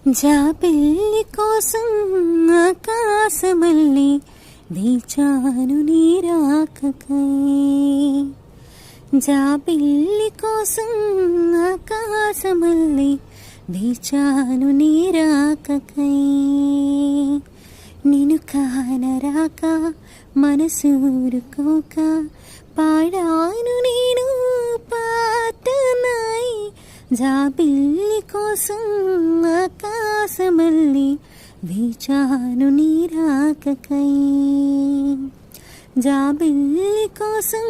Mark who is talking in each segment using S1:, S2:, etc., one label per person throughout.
S1: జాబిల్లి కోసం ఆకాశమల్లి వేచాను నీ రాకకై. జాబిల్లి కోసం ఆకాశమల్లి వేచాను నీ రాకకై. నిన్ను కానరాక మనసూరుకోక పాడాను నేను పాటనై. జాబిల్లి కోసం ఆకాశమల్లి వేచాను నీ రాకకై. జాబిల్లి కోసం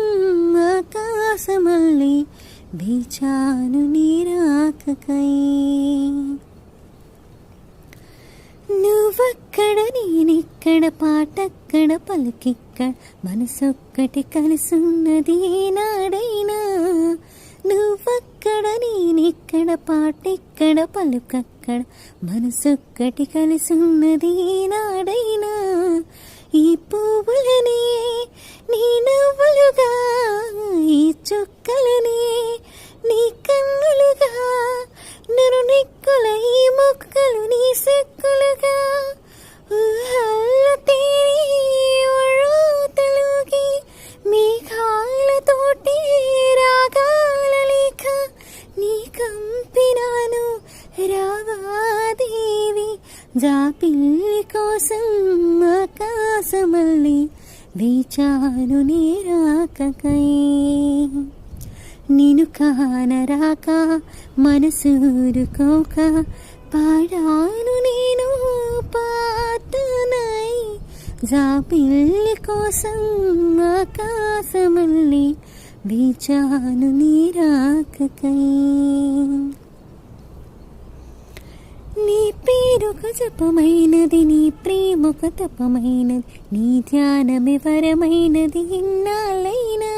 S1: ఆకాశమల్లి వేచాను నీ రాకకై. నువ్వక్కడ నేనిక్కడ పాటక్కడ పలుకిక్కడ మనసొక్కటి కలుసున్నది ఏనాడైనా. నువ్వక్కడ నేనిక్కడ పాటెక్కడ పలుకక్కడ మనసొక్కటి కలుసున్నది ఏనాడైనా. ఈ పువ్వులనే నీ నవ్వులుగా, ఈ చుక్కలనే నీ కన్నులుగా, నన్ను నిక్కుల ఈ మొక్కలు నీ సెక్కులుగా. ఊహల్లో తేలి ఒళ్ళోతలుగి మేఘాలతోటి రాగాల లేఖ నీ కంపినాను రావాదేవి. జాబిల్లి కోసం ఆకాశమల్లి వేచాను నీ రాకకై. నిన్ను కానరాక మనసూరుకోక పాడాను నేను పాటనై. జాబిల్లి కోసం ఆకాశమల్లి వేచాను నీ రాకకై. నీ పేరొక జపమైనది, నీ ప్రేమొక తపమైనది, నీ ధ్యానమే వరమైనది ఇన్నాళ్ళైనా.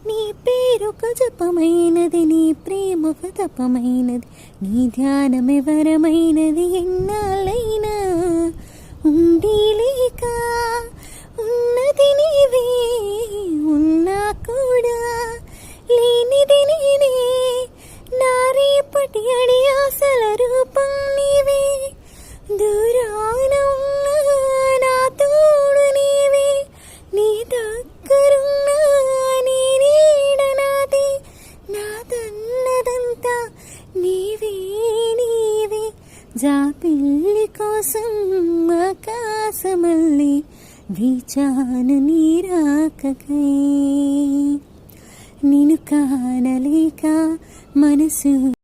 S1: నీ పేరొక జపమైనది, నీ ప్రేమొక తపమైనది, నీ ధ్యానమే వరమైనది ఎన్నాళ్ళైనా. ఉండి లేక ఉన్నది నీవే, ఉన్నా కూడా లేనిది నేనే. నా రేపటి అడి ఆశల రూపం నీవే. దూరాన ఉన్నా నా తోడు నీవే, నీ దగ్గరున్నా నీ నీడ నాది. నాదన్నదంతా నీవే నీవే. జాబిల్లి కోసం ఆకాశమల్లి వేచాను నీ రాకకై. నిన్ను కానలేక మనసు